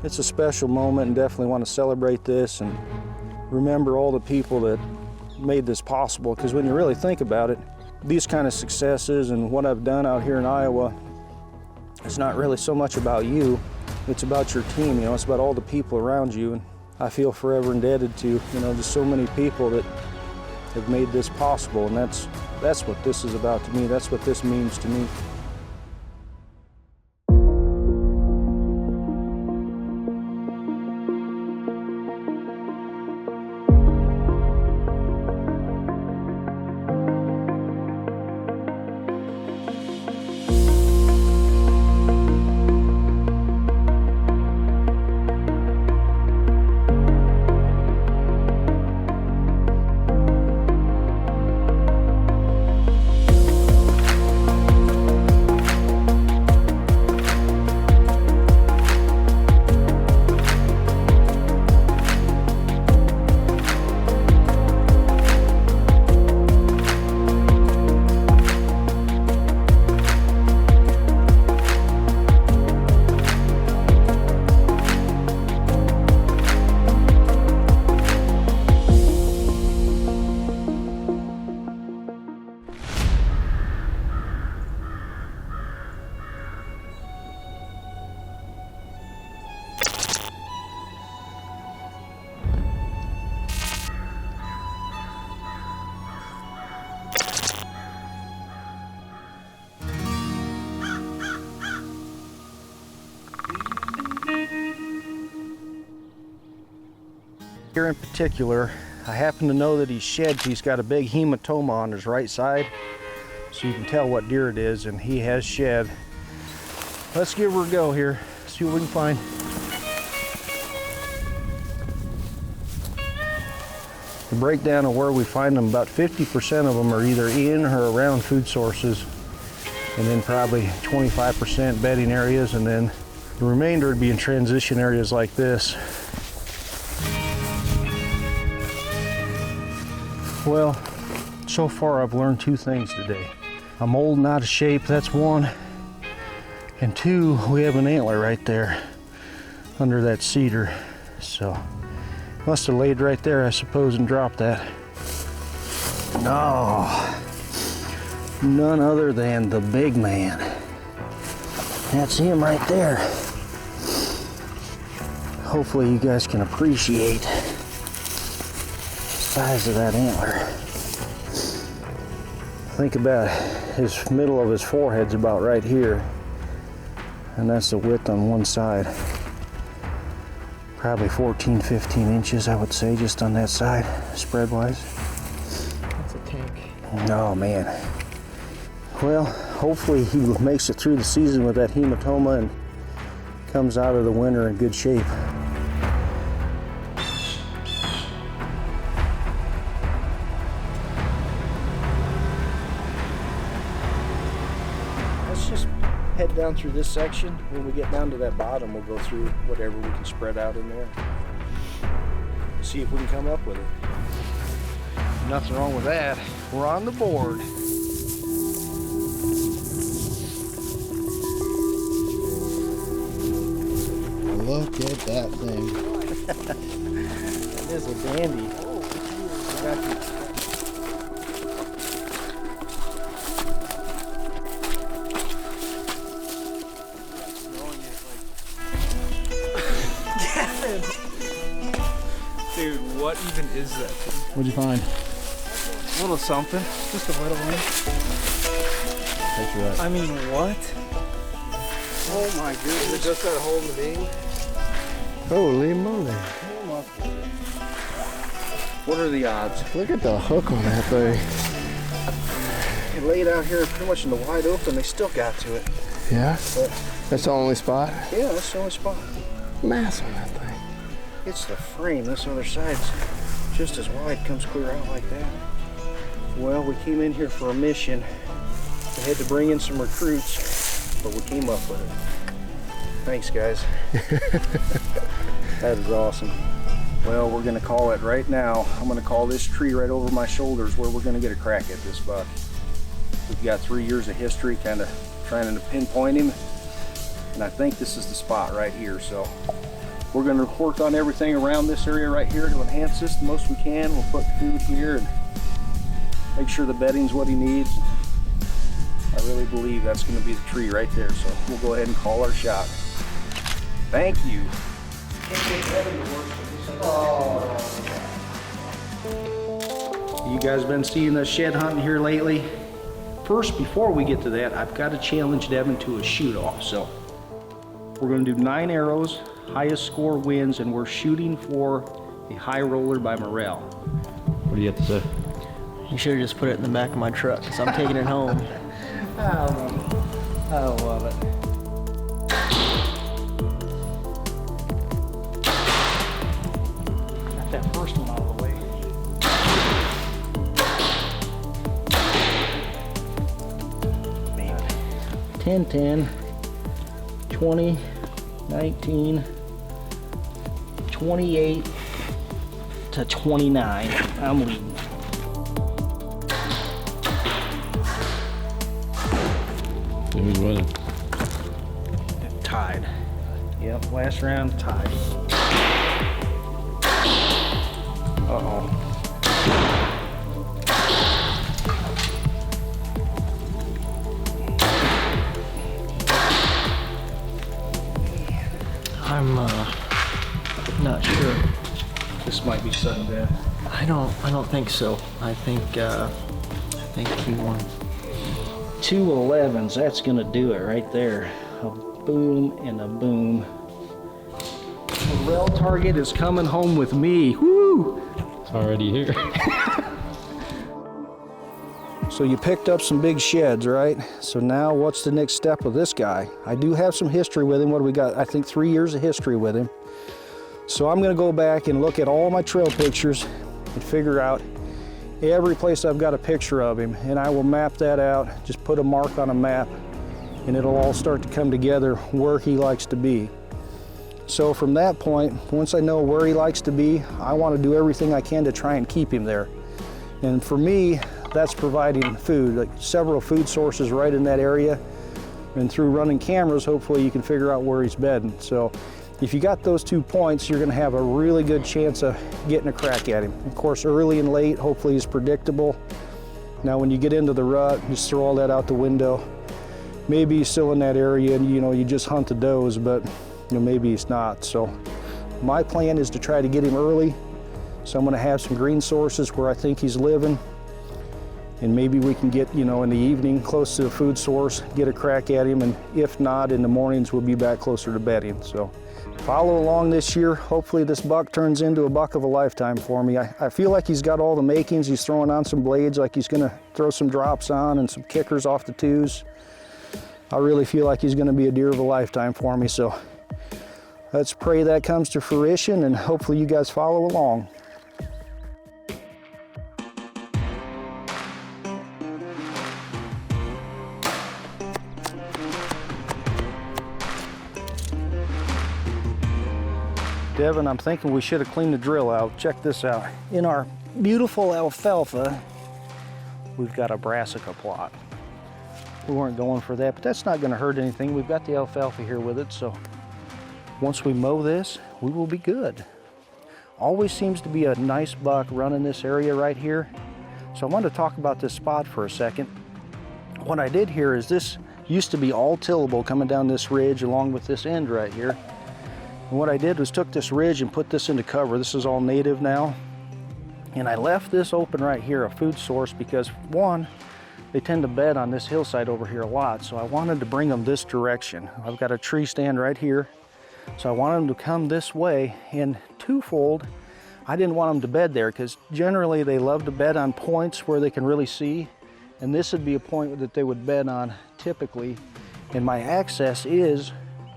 It's a special moment and definitely want to celebrate this and remember all the people that made this possible, because when you really think about it, these kind of successes and what I've done out here in Iowa, it's not really so much about you, it's about your team, you know, it's about all the people around you. And I feel forever indebted to, you know, just so many people that have made this possible, and that's what this is about to me. That's what this means to me. Here in particular, I happen to know that he's got a big hematoma on his right side, so you can tell what deer it is, and he has shed. Let's give her a go here, see what we can find. The breakdown of where we find them, about 50% of them are either in or around food sources, and then probably 25% bedding areas, and then the remainder would be in transition areas like this. Well, so far I've learned two things today. I'm old and out of shape, that's one. And two, we have an antler right there under that cedar. So, must have laid right there, I suppose, and dropped that. No, none other than the big man. That's him right there. Hopefully you guys can appreciate size of that antler. Think about his middle of his forehead's about right here, and that's the width on one side. Probably 14, 15 inches, I would say, just on that side, spread wise. That's a tank. Oh man. Well, hopefully he makes it through the season with that hematoma and comes out of the winter in good shape. Head down through this section. When we get down to that bottom, we'll go through whatever we can spread out in there. See if we can come up with it. Nothing wrong with that. We're on the board. Look at that thing. That is a dandy. Dude, what even is that thing? What'd you find? A little something. Just a little one. Picture that. I mean, what? Oh my goodness. It just got a hole in the beam. Holy moly. What are the odds? Look at the hook on that thing. It laid out here pretty much in the wide open. They still got to it. Yeah? But, That's the only spot? yeah, that's the only spot. Mass on that thing. It's the frame. This other side's just as wide, comes clear out like that. Well, we came in here for a mission. We had to bring in some recruits, but we came up with it. Thanks, guys. That is awesome. Well, we're gonna call it right now. I'm gonna call this tree right over my shoulders where we're gonna get a crack at this buck. We've got 3 years of history kind of trying to pinpoint him, and I think this is the spot right here. So We're going to work on everything around this area right here to enhance this the most we can. We'll put food here and make sure the bedding's what he needs. I really believe that's going to be the tree right there, so we'll go ahead and call our shot. Thank you. You guys been seeing us shed hunting here lately? First, before we get to that, I've got to challenge Devin to a shoot-off. So we're going to do 9 arrows, highest score wins, and we're shooting for a high roller by Morel. What do you have to say? You should have just put it in the back of my truck, because I'm taking it home. I love it. I love it. Got that first one out of the way. Man. 10, 10, 20, 19, 28 to 29. I'm leading. Who's winning? Tied. Yep, last round tied. Uh-oh. I'm not sure. This might be sudden death. I don't think so. I think he won. 2 11s, that's gonna do it right there. A boom and a boom. The rail target is coming home with me. Woo! It's already here. So you picked up some big sheds, right? So now what's the next step of this guy? I do have some history with him. What do we got? I think 3 years of history with him. So I'm gonna go back and look at all my trail pictures and figure out every place I've got a picture of him, and I will map that out, just put a mark on a map, and it'll all start to come together where he likes to be. So from that point, once I know where he likes to be, I want to do everything I can to try and keep him there. And for me, that's providing food, like several food sources right in that area, and through running cameras, hopefully you can figure out where he's bedding. So if you got those 2 points, you're gonna have a really good chance of getting a crack at him. Of course, early and late, hopefully he's predictable. Now, when you get into the rut, just throw all that out the window. Maybe he's still in that area and you just hunt the does, but maybe he's not. So my plan is to try to get him early. So I'm gonna have some green sources where I think he's living. And maybe we can get, in the evening, close to the food source, get a crack at him. And if not, in the mornings, we'll be back closer to bedding. So follow along this year. Hopefully this buck turns into a buck of a lifetime for me. I feel like he's got all the makings. He's throwing on some blades, like he's gonna throw some drops on and some kickers off the 2s. I really feel like he's gonna be a deer of a lifetime for me. So let's pray that comes to fruition, and hopefully you guys follow along. Devin, I'm thinking we should have cleaned the drill out. Check this out. In our beautiful alfalfa, we've got a brassica plot. We weren't going for that, but that's not gonna hurt anything. We've got the alfalfa here with it, so once we mow this, we will be good. Always seems to be a nice buck running this area right here. So I wanted to talk about this spot for a second. What I did here is this used to be all tillable coming down this ridge along with this end right here. And what I did was took this ridge and put this into cover. This is all native now. And I left this open right here, a food source, because one, they tend to bed on this hillside over here a lot. So I wanted to bring them this direction. I've got a tree stand right here. So I wanted them to come this way, and twofold, I didn't want them to bed there because generally they love to bed on points where they can really see. And this would be a point that they would bed on typically. And my access is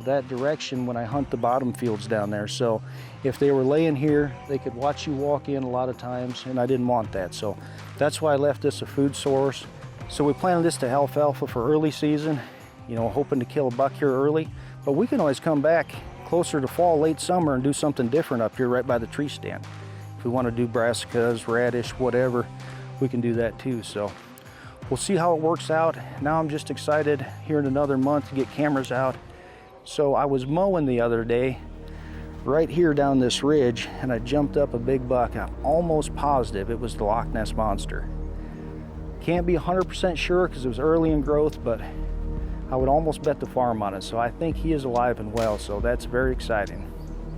that direction when I hunt the bottom fields down there. So if they were laying here, they could watch you walk in a lot of times, and I didn't want that. So that's why I left this a food source. So we planted this to alfalfa for early season, hoping to kill a buck here early, but we can always come back closer to fall, late summer, and do something different up here right by the tree stand. If we want to do brassicas, radish, whatever, we can do that too. So we'll see how it works out. Now I'm just excited here in another month to get cameras out. So I was mowing the other day right here down this ridge, and I jumped up a big buck. I'm almost positive it was the Lochness Monster. Can't be 100% sure because it was early in growth, but I would almost bet the farm on it. So I think he is alive and well, so that's very exciting.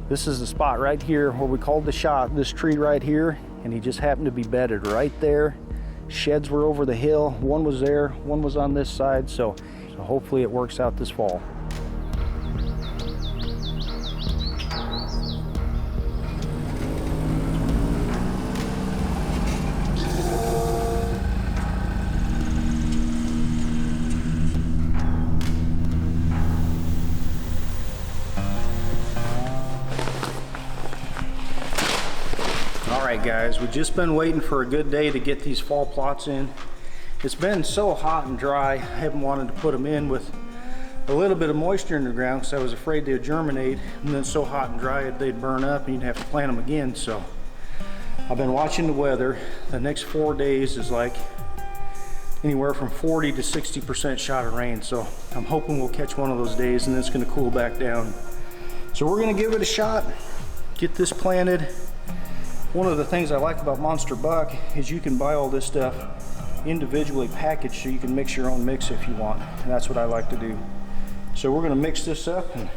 This is the spot right here where we called the shot, this tree right here, and he just happened to be bedded right there. Sheds were over the hill. One was there, one was on this side, so hopefully it works out this fall. Alright guys, we've just been waiting for a good day to get these fall plots in. It's been so hot and dry, I haven't wanted to put them in with a little bit of moisture in the ground because I was afraid they'd germinate, and then so hot and dry they'd burn up and you'd have to plant them again. So I've been watching the weather. The next 4 days is like anywhere from 40 to 60% shot of rain, so I'm hoping we'll catch one of those days and then it's going to cool back down. So we're going to give it a shot, get this planted. One of the things I like about Monster Buck is you can buy all this stuff individually packaged so you can mix your own mix if you want, and that's what I like to do. So we're going to mix this up and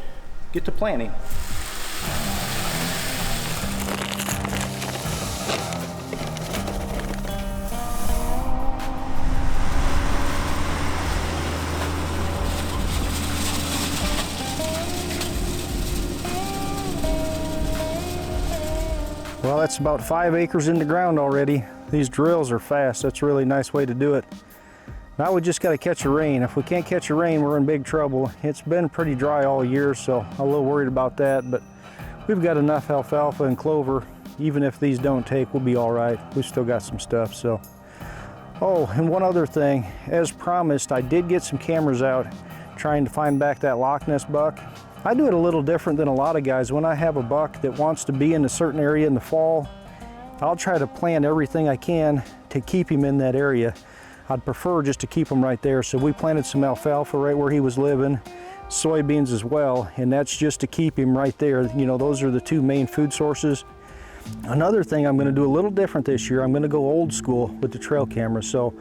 get to planting. Well, that's about 5 acres in the ground already. These drills are fast. That's a really nice way to do it. Now we just got to catch a rain. If we can't catch a rain, we're in big trouble. It's been pretty dry all year, so I'm a little worried about that, but we've got enough alfalfa and clover. Even if these don't take, we'll be all right. We've still got some stuff, so. Oh, and one other thing. As promised, I did get some cameras out trying to find back that Lochness buck. I do it a little different than a lot of guys. When I have a buck that wants to be in a certain area in the fall, I'll try to plan everything I can to keep him in that area. I'd prefer just to keep him right there. So we planted some alfalfa right where he was living, soybeans as well, and that's just to keep him right there. You know, those are the two main food sources. Another thing I'm gonna do a little different this year, I'm gonna go old school with the trail camera. So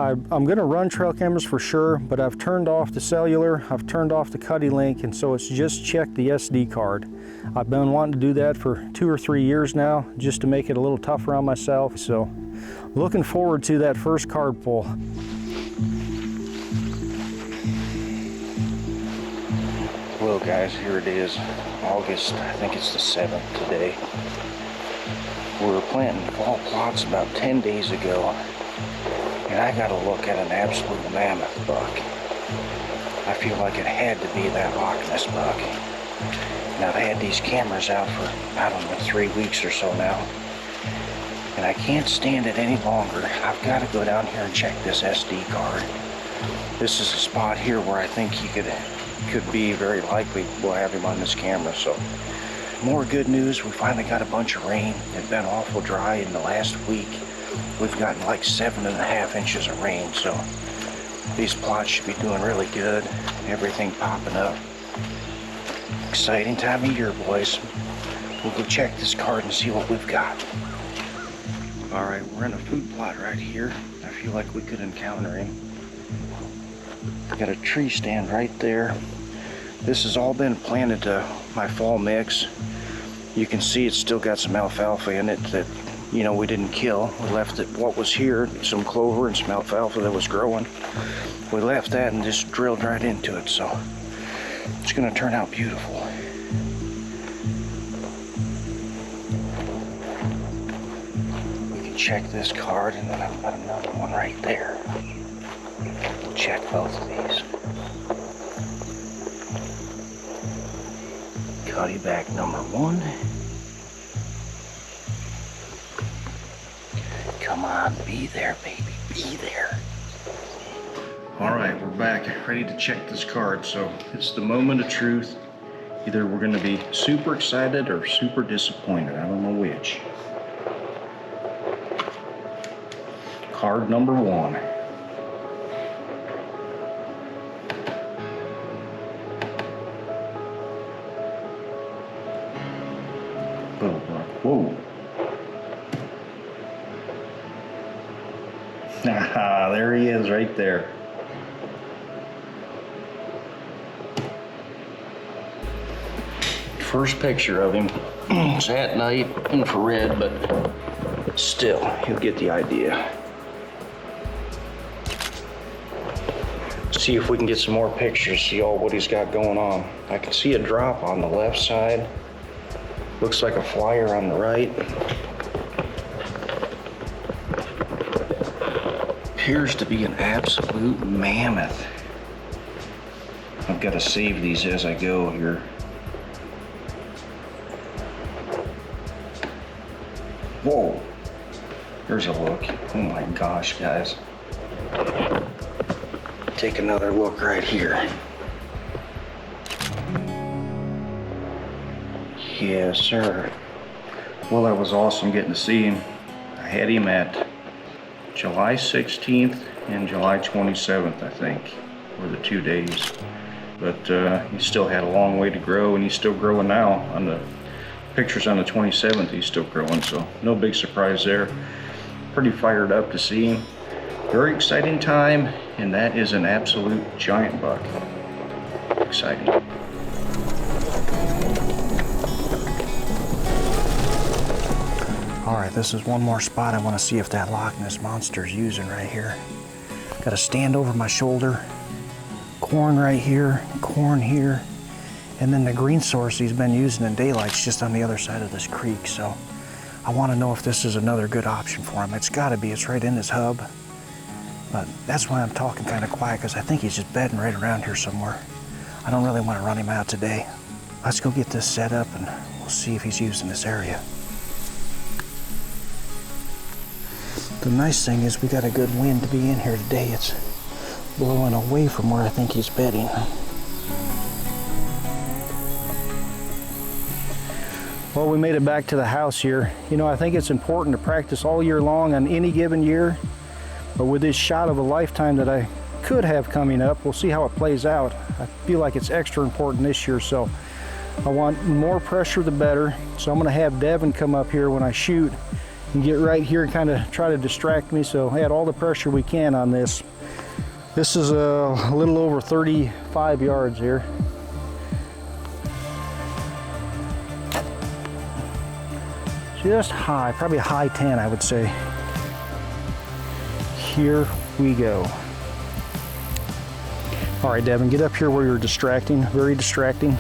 I'm gonna run trail cameras for sure, but I've turned off the cellular, I've turned off the Cuddy link, and so it's just check the SD card. I've been wanting to do that for 2 or 3 years now, just to make it a little tougher on myself. So looking forward to that first card pull. Well guys, here it is, August, I think it's the 7th today. We were planting fall plots about 10 days ago. And I got to look at an absolute mammoth buck. I feel like it had to be that Lochness buck. Now I've had these cameras out for, I don't know, 3 weeks or so now. And I can't stand it any longer. I've got to go down here and check this SD card. This is a spot here where I think he could be very likely we'll have him on this camera. So more good news, we finally got a bunch of rain. It's been awful dry in the last week. We've gotten like 7.5 inches of rain, so these plots should be doing really good. Everything popping up. Exciting time of year, boys. We'll go check this card and see what we've got. All right, we're in a food plot right here. I feel like we could encounter him. Got a tree stand right there. This has all been planted to my fall mix. You can see it's still got some alfalfa in it that, you know, we didn't kill. We left it, what was here, some clover and some alfalfa that was growing. We left that and just drilled right into it, so it's gonna turn out beautiful. We can check this card, and then I've got another one right there. We'll check both of these. Cuddy back number 1. Come on, be there, baby, be there. All right, we're back, ready to check this card. So it's the moment of truth. Either we're gonna be super excited or super disappointed. I don't know which. Card number 1. Little buck. Whoa. Ah, there he is right there. First picture of him. It's at night, infrared, but still, you'll get the idea. See if we can get some more pictures, see all what he's got going on. I can see a drop on the left side. Looks like a flyer on the right. Appears to be an absolute mammoth. I've got to save these as I go here. Whoa, there's a look. Oh my gosh, guys. Take another look right here. Yes, sir. Well, that was awesome getting to see him. I had him at July 16th and July 27th, I think, were the 2 days. But he still had a long way to grow, and he's still growing now. On the pictures on the 27th, he's still growing, so no big surprise there. Pretty fired up to see him. Very exciting time, and that is an absolute giant buck. Exciting. All right, this is one more spot I want to see if that Lochness Monster is using right here. Got to stand over my shoulder, corn right here, corn here, and then the green source he's been using in daylight's just on the other side of this creek. So I want to know if this is another good option for him. It's got to be. It's right in his hub. But that's why I'm talking kind of quiet, because I think he's just bedding right around here somewhere. I don't really want to run him out today. Let's go get this set up and we'll see if he's used in this area. The nice thing is we got a good wind to be in here today. It's blowing away from where I think he's bedding. Well, we made it back to the house here. You know, I think it's important to practice all year long on any given year. But with this shot of a lifetime that I could have coming up, we'll see how it plays out. I feel like it's extra important this year, so I want more pressure the better. So I'm gonna have Devin come up here when I shoot and get right here and kind of try to distract me. So add all the pressure we can on this. This is a little over 35 yards here. Just high, probably a high 10, I would say. Here we go. All right, Devin, get up here where you're distracting, very distracting.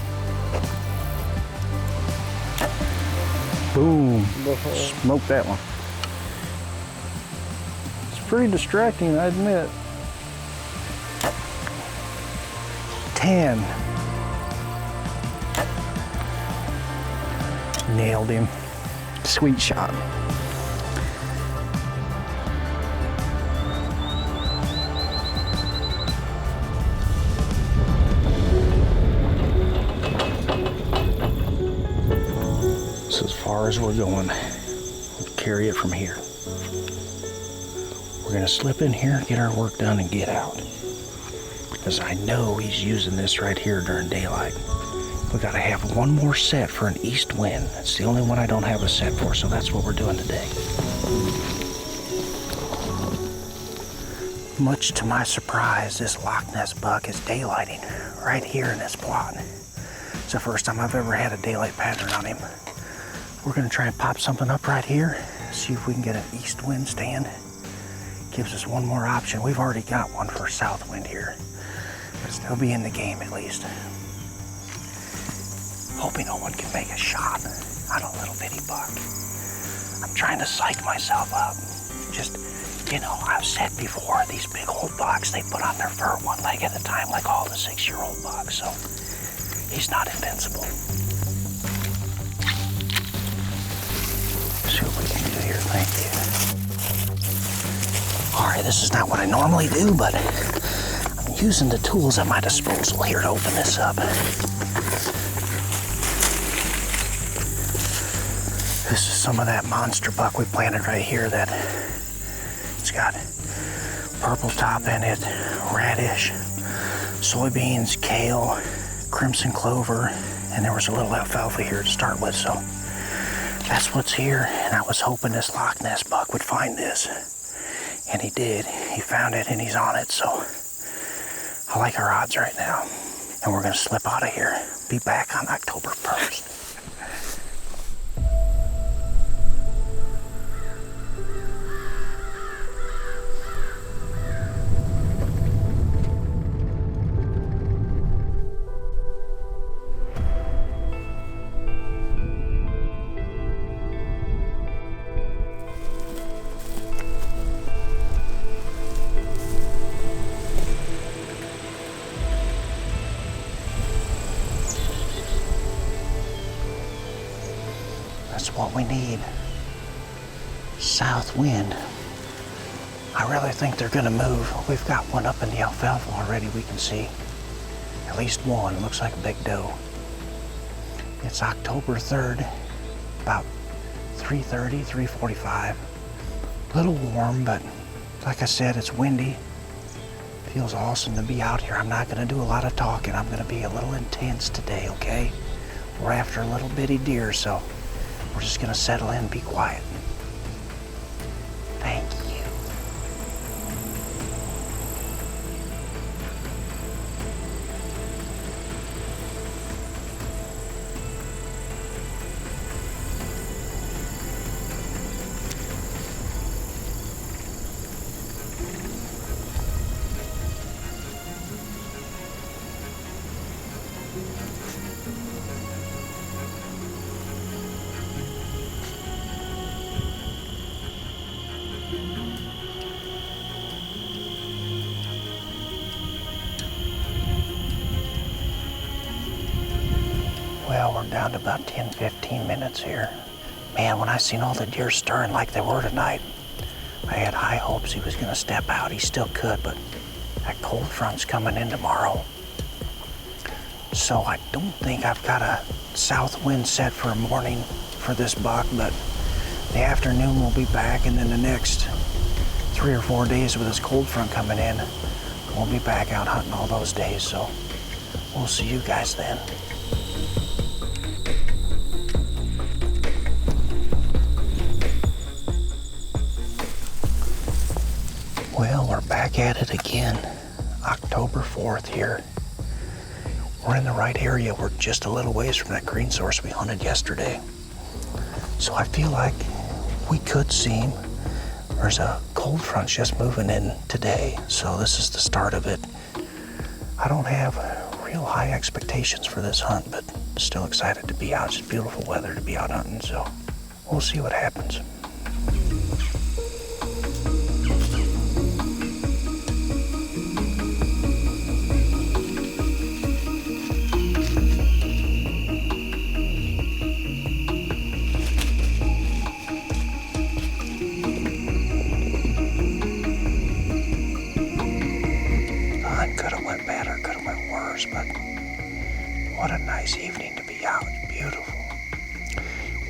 Boom, smoke that one. It's pretty distracting, I admit. 10. Nailed him. Sweet shot. This is as far as we're going. We'll carry it from here. We're gonna slip in here, get our work done, and get out. Because I know he's using this right here during daylight. We gotta have one more set for an east wind. It's the only one I don't have a set for, so that's what we're doing today. Much to my surprise, this Lochness buck is daylighting right here in this plot. It's the first time I've ever had a daylight pattern on him. We're gonna try and pop something up right here, see if we can get an east wind stand. Gives us one more option. We've already got one for south wind here, but still be in the game at least. Hoping no one can make a shot on a little bitty buck. I'm trying to psych myself up. Just, you know, I've said before, these big old bucks, they put on their fur one leg at a time like all the 6-year-old bucks, so he's not invincible. See what we can do here, thank you. All right, this is not what I normally do, but I'm using the tools at my disposal here to open this up. This is some of that monster buck we planted right here that it's got purple top in it, radish, soybeans, kale, crimson clover, and there was a little alfalfa here to start with. So That's what's here, and I was hoping this Lochness buck would find this. And he did. He found it and he's on it, so I like our odds right now. And we're gonna slip out of here. Be back on October 1st. That's what we need. South wind. I really think they're gonna move. We've got one up in the alfalfa already, we can see. At least one, looks like a big doe. It's October 3rd, about 3:30, 3:45. A little warm, but like I said, it's windy. Feels awesome to be out here. I'm not gonna do a lot of talking. I'm gonna be a little intense today, okay? We're after a little bitty deer, so we're just gonna settle in and be quiet. Thank you. Well, we're down to about 10, 15 minutes here. Man, when I seen all the deer stirring like they were tonight, I had high hopes he was gonna step out. He still could, but that cold front's coming in tomorrow. So I don't think I've got a south wind set for a morning for this buck, but the afternoon we'll be back, and then the next 3 or 4 days with this cold front coming in, we'll be back out hunting all those days. So we'll see you guys then. Well, we're back at it again. October 4th here. We're in the right area. We're just a little ways from that green source we hunted yesterday. So I feel like we could see him. There's a cold front just moving in today, so this is the start of it. I don't have real high expectations for this hunt, but still excited to be out. It's beautiful weather to be out hunting, so we'll see what happens. But what a nice evening to be out. It's beautiful.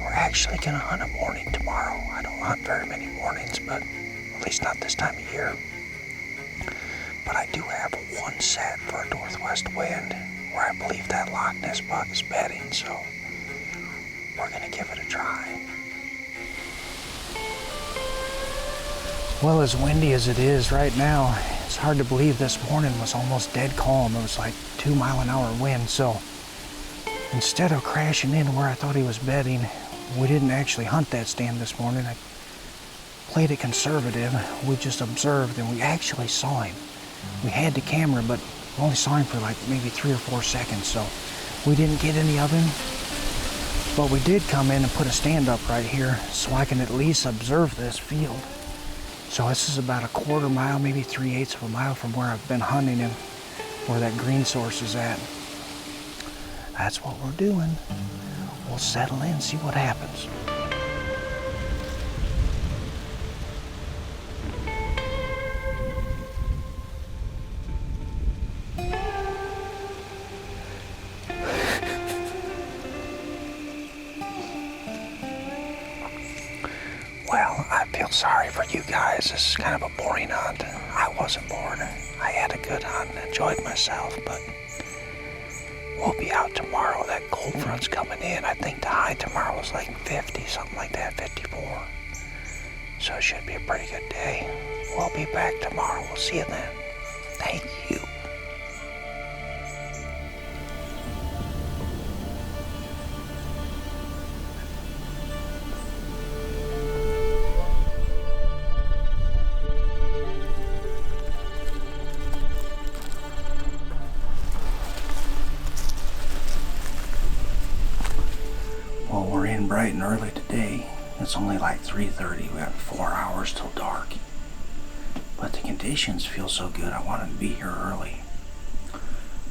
We're actually gonna hunt a morning tomorrow. I don't hunt very many mornings, but at least not this time of year. But I do have one set for a northwest wind where I believe that Lochness buck is bedding, so we're gonna give it a try. Well, as windy as it is right now, it's hard to believe this morning was almost dead calm. It was like 2-mile-an-hour wind, so instead of crashing in where I thought he was bedding, we didn't actually hunt that stand this morning. I played it conservative. We just observed, and we actually saw him. We had the camera, but we only saw him for like maybe 3 or 4 seconds, so we didn't get any of him. But we did come in and put a stand up right here so I can at least observe this field. So this is about a 1/4 mile, maybe 3/8 of a mile from where I've been hunting him, where that green source is at. That's what we're doing. We'll settle in, see what happens. Well, I feel sorry for you guys. This is kind of a boring hunt. I wasn't bored. I had a good hunt and enjoyed myself, but we'll be out tomorrow. That that cold front's coming in. I think the high tomorrow was like 50, something like that, 54. So it should be a pretty good day. We'll be back tomorrow. We'll see you then. Thank you. Well, we're in bright and early today. It's only like 3:30. We have 4 hours till dark. But the conditions feel so good, I wanted to be here early.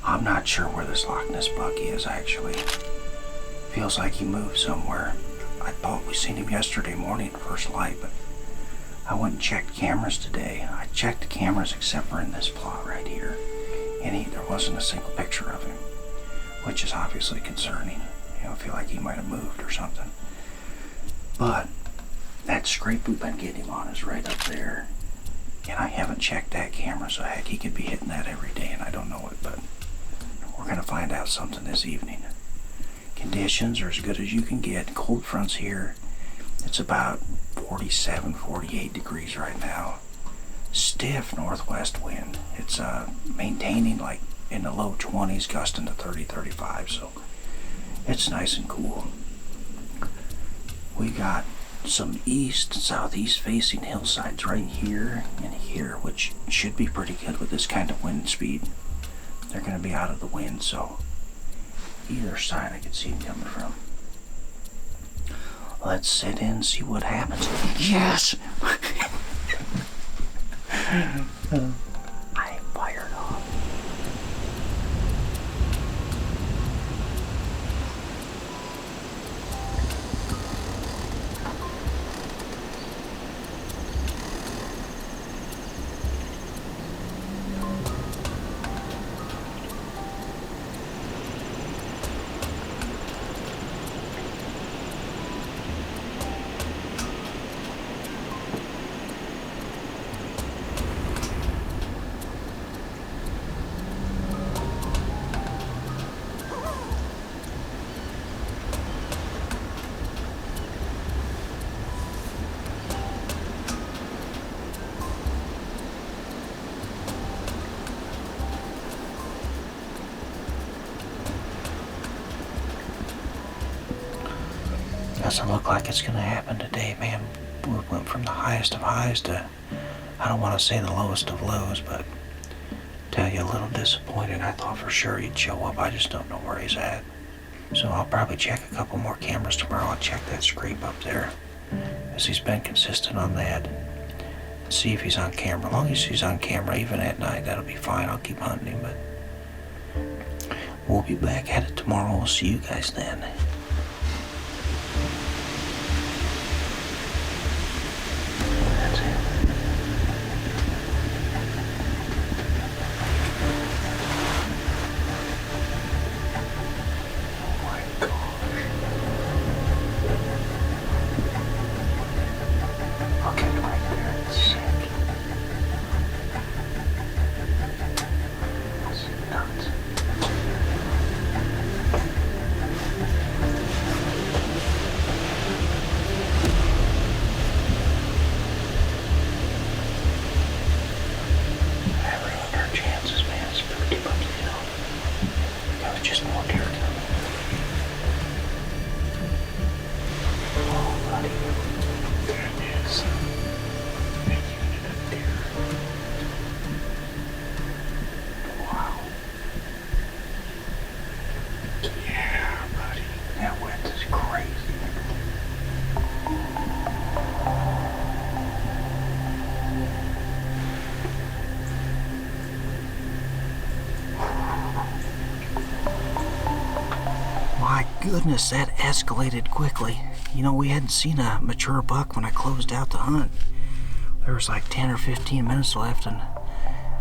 I'm not sure where this Lochness buck is, actually. Feels like he moved somewhere. I thought we seen him yesterday morning at first light, but I went and checked cameras today. I checked the cameras except for in this plot right here. And there wasn't a single picture of him, which is obviously concerning. I feel like he might have moved or something. But that scrape we've been getting him on is right up there. And I haven't checked that camera, so heck, he could be hitting that every day and I don't know it, but we're going to find out something this evening. Conditions are as good as you can get. Cold front's here. It's about 47, 48 degrees right now. Stiff northwest wind. It's maintaining like in the low 20s, gusting to 30, 35, so it's nice and cool. We got some east, southeast facing hillsides right here and here, which should be pretty good with this kind of wind speed. They're going to be out of the wind, so either side I can see them coming from. Let's sit in and see what happens. Yes! I fired off. Doesn't look like it's gonna happen today, man. We went from the highest of highs to, I don't want to say the lowest of lows, but tell you a little disappointed. I thought for sure he'd show up. I just don't know where he's at. So I'll probably check a couple more cameras tomorrow. I'll check that scrape up there, as he's been consistent on that. See if he's on camera. As long as he's on camera, even at night, that'll be fine. I'll keep hunting him, but we'll be back at it tomorrow. We'll see you guys then. Goodness, that escalated quickly. You know, we hadn't seen a mature buck when I closed out the hunt. There was like 10 or 15 minutes left and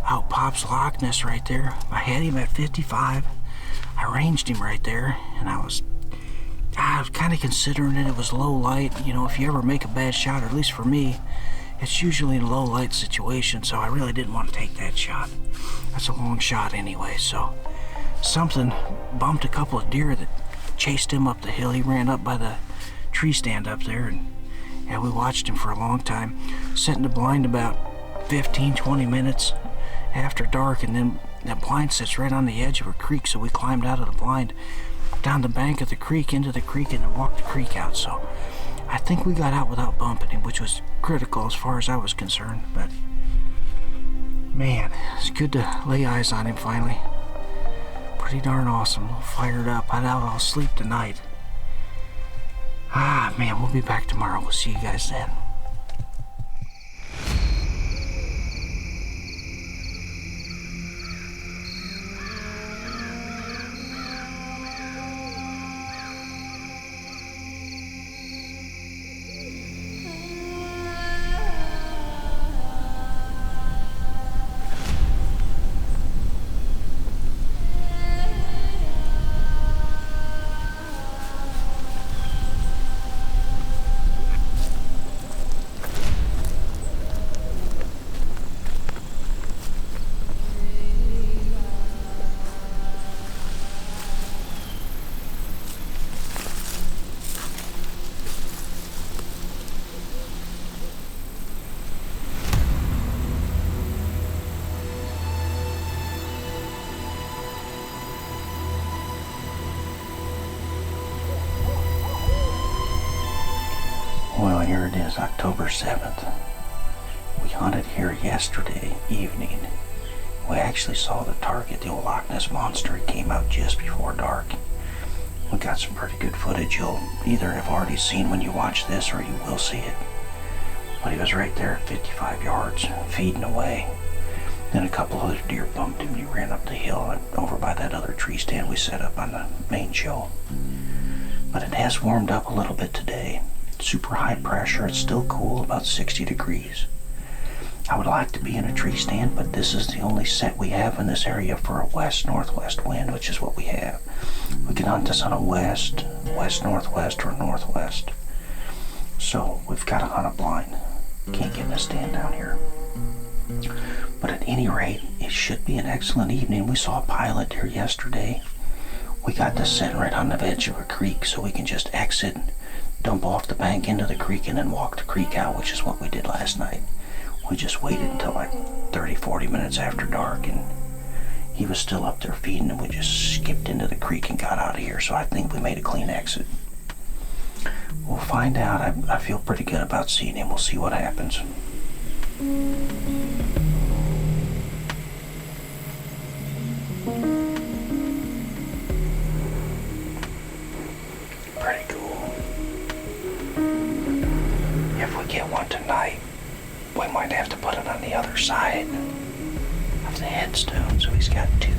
out pops Lochness right there. I had him at 55. I ranged him right there and I was kind of considering it. It was low light. You know, if you ever make a bad shot, or at least for me, it's usually in a low light situation, so I really didn't want to take that shot. That's a long shot anyway, so something bumped a couple of deer that chased him up the hill. He ran up by the tree stand up there, and we watched him for a long time. Setting the blind about 15-20 minutes after dark, and then that blind sits right on the edge of a creek, so we climbed out of the blind down the bank of the creek, into the creek, and then walked the creek out. So I think we got out without bumping him, which was critical as far as I was concerned. But man, it's good to lay eyes on him finally. Pretty darn awesome. All fired up. I doubt I'll sleep tonight. Ah, man, we'll be back tomorrow. We'll see you guys then. Well, here it is, October 7th. We hunted here yesterday evening. We actually saw the target, the old Lochness Monster. It came out just before dark. We got some pretty good footage you'll either have already seen when you watch this, or you will see it. But he was right there at 55 yards, feeding away. Then a couple other deer bumped him, and he ran up the hill and over by that other tree stand we set up on the main show. But it has warmed up a little bit today. Super high pressure. It's still cool, about 60 degrees. I would like to be in a tree stand, but this is the only set we have in this area for a west-northwest wind, which is what we have. We can hunt this on a west, west-northwest, or northwest. So we've got to hunt a blind. Can't get in a stand down here. But at any rate, it should be an excellent evening. We saw a pilot deer yesterday. We got this set right on the edge of a creek, so we can just exit, dump off the bank into the creek, and then walk the creek out, which is what we did last night. We just waited until like 30-40 minutes after dark, and he was still up there feeding, and we just skipped into the creek and got out of here. So I think we made a clean exit. We'll find out. I feel pretty good about seeing him. We'll see what happens. Pretty cool. If we get one tonight, we might have to put it on the other side of the headstone, so he's got two.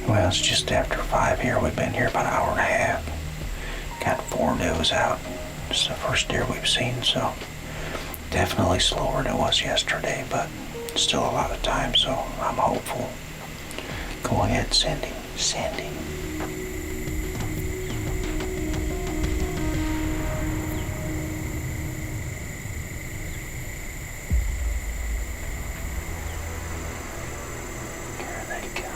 Well, it's just after 5 here. We've been here about an hour and a half. Got 4 does out. It's the first deer we've seen, so definitely slower than it was yesterday, but still a lot of time, so I'm hopeful. Go ahead, send him. Send him. Here they go.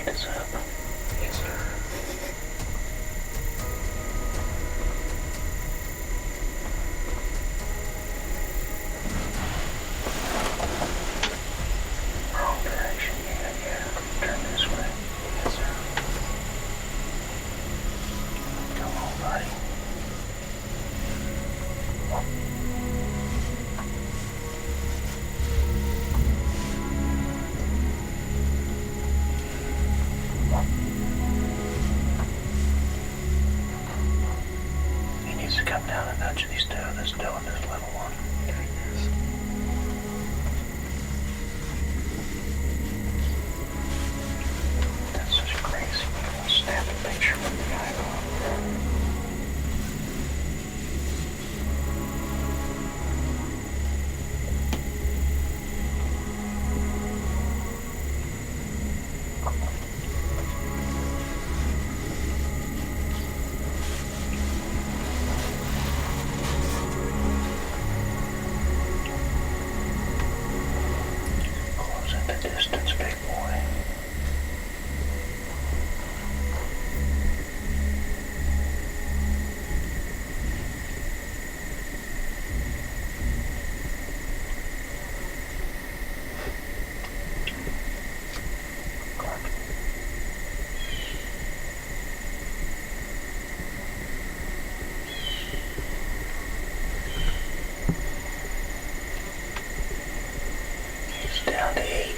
this up. Yes, sir. Wrong direction. Yeah. Turn this way. Yes, sir. Come on, buddy. He needs to come down and nudge these two. This doing this little one. That's such a crazy little snapping picture from the guy. Closing the distance, big boy. He's down to 80.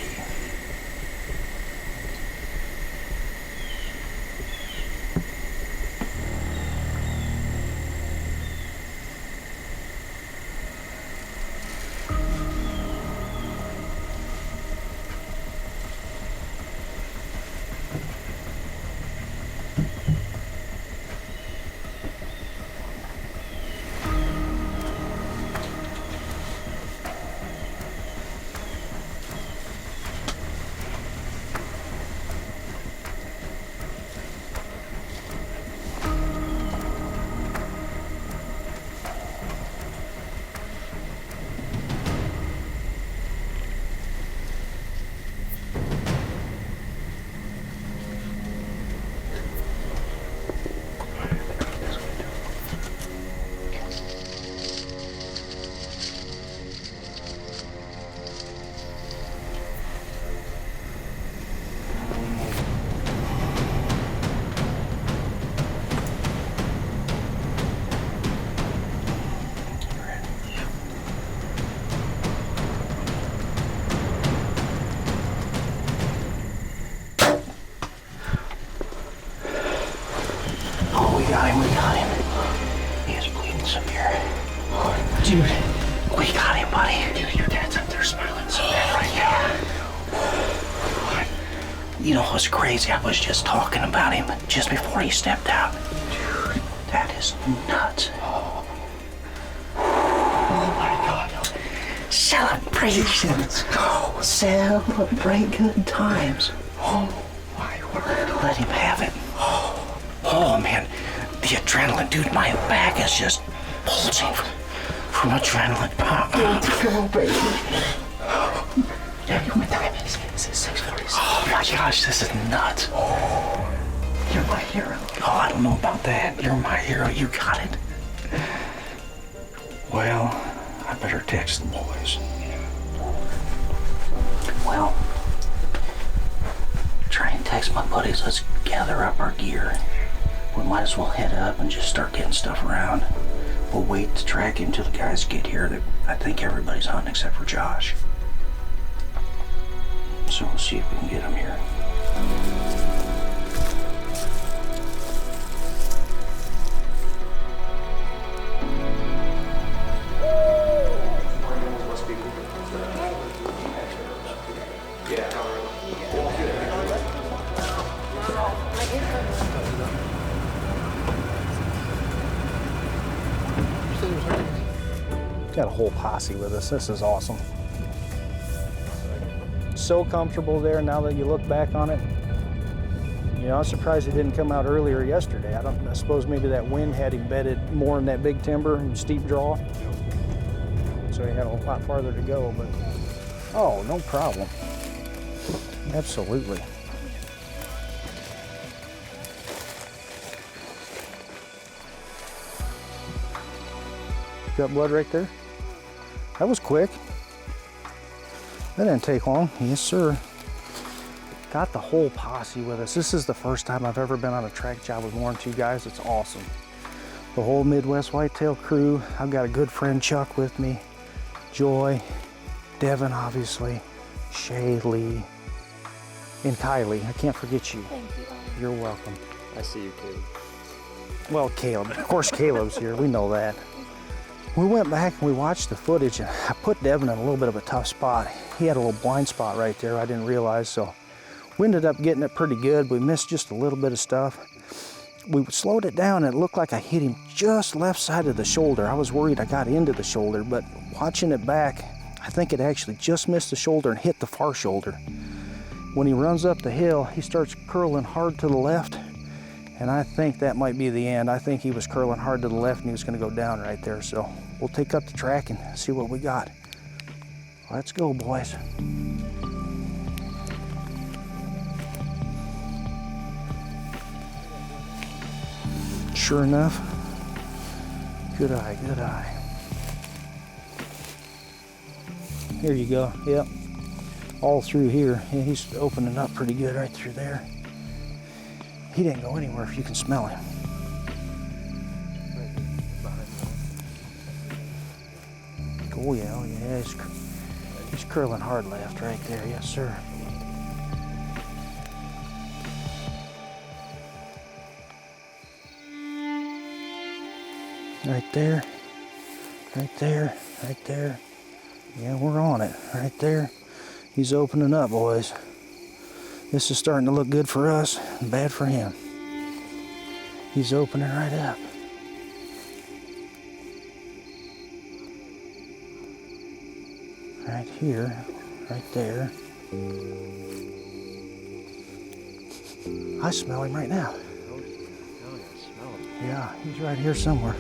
We got him. He is bleeding severe. Dude, we got him, buddy. Dude, your dad's up there smiling so bad right now. You know what's crazy? I was just talking about him just before he stepped out. Dude, that is nuts. Oh my God. Celebrations. Go. Celebrate good times. Oh my word. Let him have it. Oh man. The adrenaline, dude, my back is just pulsing from adrenaline. Let's go, baby. Yeah, what time is it? It's 6:46. Oh my gosh, this is nuts. You're my hero. Oh, I don't know about that. You're my hero. You got it. Well, I better text the boys. Well, try and text my buddies. Let's gather up our gear. We might as well head up and just start getting stuff around. We'll wait to track him till the guys get here. I think everybody's hunting except for Josh. So we'll see if we can get him here. Got a whole posse with us. This is awesome. So comfortable there now that you look back on it. You know, I'm surprised it didn't come out earlier yesterday. I suppose maybe that wind had him bedded more in that big timber and steep draw. So he had a lot farther to go, but oh, no problem. Absolutely. Got blood right there? That was quick. That didn't take long. Yes, sir. Got the whole posse with us. This is the first time I've ever been on a track job with more than 2 guys. It's awesome. The whole Midwest Whitetail crew. I've got a good friend Chuck with me. Joy, Devin, obviously, Shay, Lee, and Kylie. I can't forget you. Thank you. You're welcome. I see you, Caleb. Well, Caleb. Of course, Caleb's here. We know that. We went back and we watched the footage, and I put Devin in a little bit of a tough spot. He had a little blind spot right there I didn't realize, so we ended up getting it pretty good. We missed just a little bit of stuff. We slowed it down and it looked like I hit him just left side of the shoulder. I was worried I got into the shoulder, but watching it back, I think it actually just missed the shoulder and hit the far shoulder. When he runs up the hill, he starts curling hard to the left, and I think that might be the end. I think he was curling hard to the left and he was gonna go down right there. So we'll take up the track and see what we got. Let's go, boys. Sure enough, good eye, good eye. Here you go, yep. All through here. Yeah, he's opening up pretty good right through there. He didn't go anywhere if you can smell him. Oh yeah, he's curling hard left right there, yes sir. Right there, right there, right there. Yeah, we're on it, right there. He's opening up, boys. This is starting to look good for us and bad for him. He's opening right up. Right here, right there. I smell him right now. Yeah, he's right here somewhere.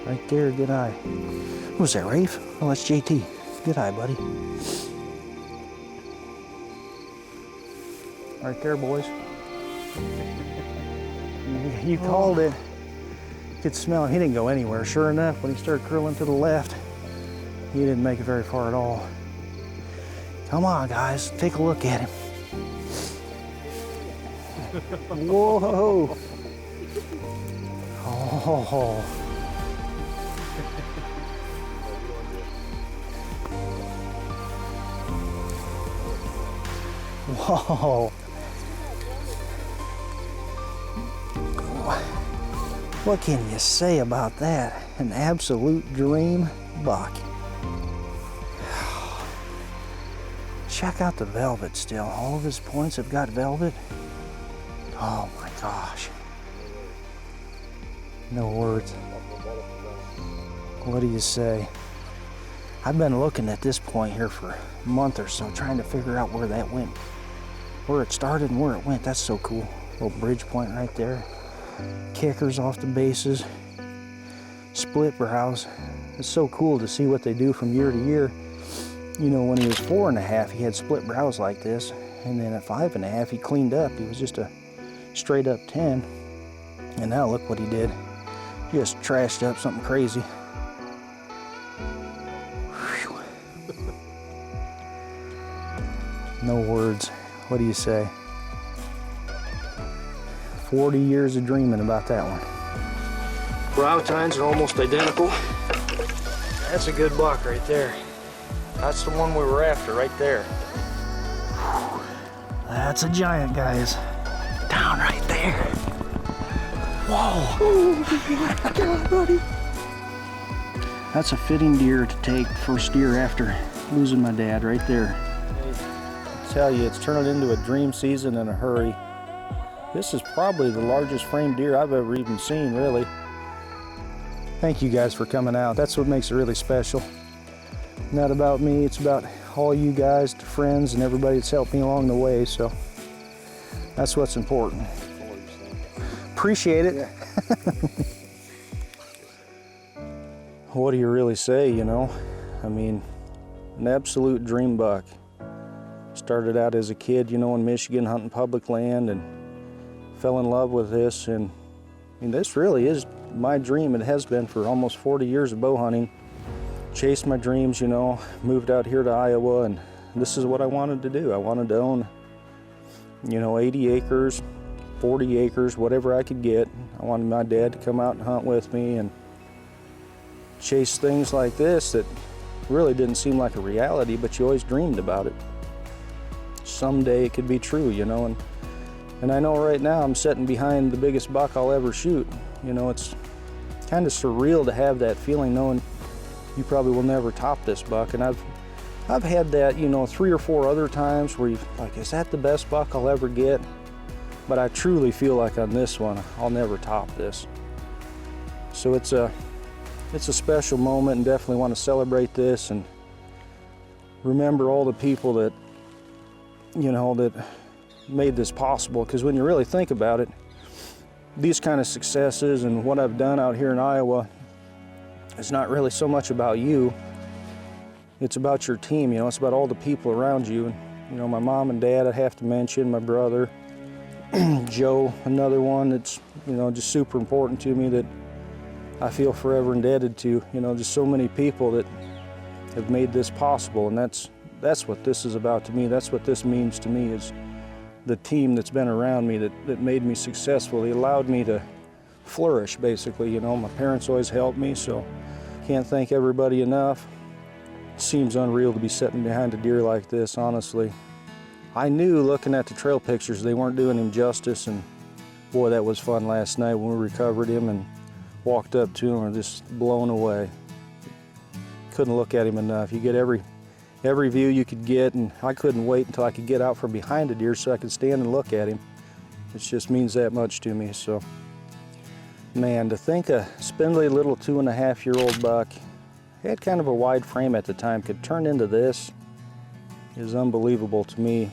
Right there, good eye. What was that, Rafe? Oh, that's JT. Good eye, buddy. Right there, boys. You called it. You could smell him. He didn't go anywhere. Sure enough, when he started curling to the left, he didn't make it very far at all. Come on, guys. Take a look at him. Whoa. Oh. Whoa. What can you say about that? An absolute dream buck. Check out the velvet still. All of his points have got velvet. Oh my gosh. No words. What do you say? I've been looking at this point here for a month or so, trying to figure out where that went. Where it started and where it went. That's so cool. Little bridge point right there. Kickers off the bases. Split brows. It's so cool to see what they do from year to year. You know, when he was 4.5, he had split brows like this. And then at 5.5, he cleaned up. He was just a straight up 10. And now look what he did. Just trashed up something crazy. Whew. No words. What do you say? 40 years of dreaming about that one. Brow tines are almost identical. That's a good buck right there. That's the one we were after right there. Whew. That's a giant, guys. Down right there. Whoa. Oh my God, buddy. That's a fitting deer to take first deer after losing my dad right there. I tell you, it's turning into a dream season in a hurry. This is probably the largest framed deer I've ever even seen, really. Thank you guys for coming out. That's what makes it really special. Not about me, it's about all you guys, the friends, and everybody that's helped me along the way, so that's what's important. Appreciate it. Yeah. What do you really say, you know? I mean, an absolute dream buck. Started out as a kid, you know, in Michigan hunting public land and fell in love with this, and mean, this really is my dream. It has been for almost 40 years of bow hunting. Chased my dreams, you know, moved out here to Iowa, and this is what I wanted to do. I wanted to own, you know, 80 acres, 40 acres, whatever I could get. I wanted my dad to come out and hunt with me and chase things like this that really didn't seem like a reality, but you always dreamed about it. Someday it could be true, you know, and I know right now I'm sitting behind the biggest buck I'll ever shoot. You know, it's kind of surreal to have that feeling, knowing you probably will never top this buck. And I've had that, you know, 3 or 4 other times where you've like, is that the best buck I'll ever get? But I truly feel like on this one, I'll never top this. So it's a special moment, and definitely want to celebrate this and remember all the people that, you know, that made this possible. Because when you really think about it, these kind of successes and what I've done out here in Iowa, it's not really so much about you. It's about your team, you know, it's about all the people around you. And, you know, my mom and dad, I have to mention, my brother, Joe, another one that's, you know, just super important to me, that I feel forever indebted to. You know, just so many people that have made this possible, and that's what this is about to me. That's what this means to me, is the team that's been around me that made me successful. They allowed me to flourish, basically. You know, my parents always helped me, so can't thank everybody enough. It seems unreal to be sitting behind a deer like this, honestly. I knew looking at the trail pictures they weren't doing him justice, and boy, that was fun last night when we recovered him and walked up to him and just blown away. Couldn't look at him enough. You get every view you could get, and I couldn't wait until I could get out from behind a deer so I could stand and look at him. It just means that much to me. So, man, to think a spindly little 2.5-year-old buck, had kind of a wide frame at the time, could turn into this is unbelievable to me.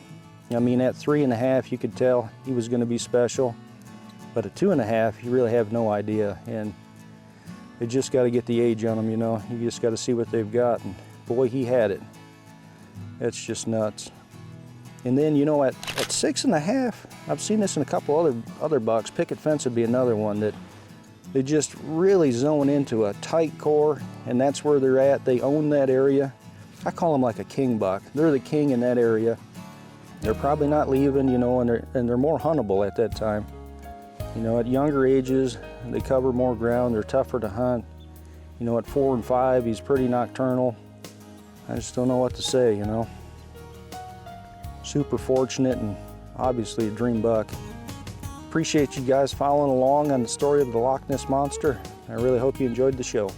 I mean, at 3.5, you could tell he was going to be special, but at 2.5, you really have no idea. And you just got to get the age on them, you know. You just got to see what they've got, and boy, he had it. It's just nuts. And then, you know, at 6.5, I've seen this in a couple other bucks. Picket fence would be another one that they just really zone into a tight core, and that's where they're at. They own that area. I call them like a king buck. They're the king in that area. They're probably not leaving, you know, and they're more huntable at that time. You know, at younger ages, they cover more ground. They're tougher to hunt. You know, at 4 and 5, he's pretty nocturnal. I just don't know what to say, you know. Super fortunate, and obviously a dream buck. Appreciate you guys following along on the story of the Lochness Monster. I really hope you enjoyed the show.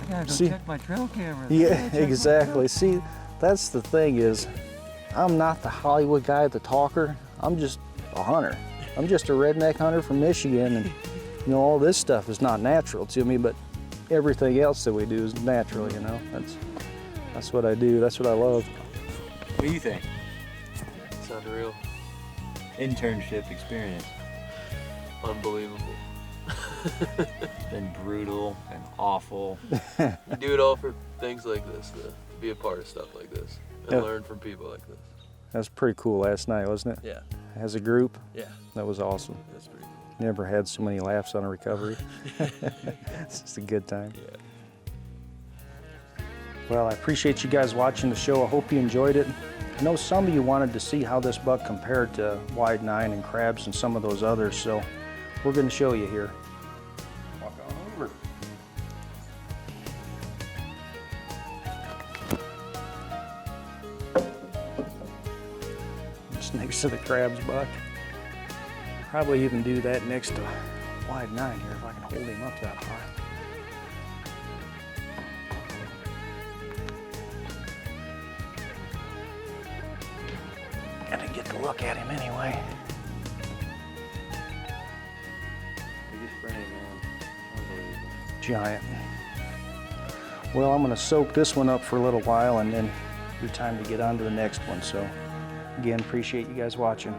I gotta go check my trail camera. Yeah, exactly. See, that's the thing, is I'm not the Hollywood guy, the talker. I'm just a hunter. I'm just a redneck hunter from Michigan, and you know, all this stuff is not natural to me, but everything else that we do is natural, you know. That's what I do. That's what I love. What do you think? It's unreal. Internship experience. Unbelievable. Been brutal and awful. You do it all for things like this, to be a part of stuff like this, and Yeah. learn from people like this. That was pretty cool last night, wasn't it? Yeah. As a group, Yeah. that was awesome. That's pretty cool. Never had so many laughs on a recovery. It's just a good time. Yeah. Well, I appreciate you guys watching the show. I hope you enjoyed it. I know some of you wanted to see how this buck compared to Wide 9 and Crabs and some of those others, so we're going to show you here. Walk on over. Just next to the Crabs buck. Probably even do that next to Wide 9 here if I can hold him up that high. Gotta get to look at him anyway. Biggest frame, man. Unbelievable. Giant. Well, I'm gonna soak this one up for a little while and then be time to get on to the next one. So again, appreciate you guys watching.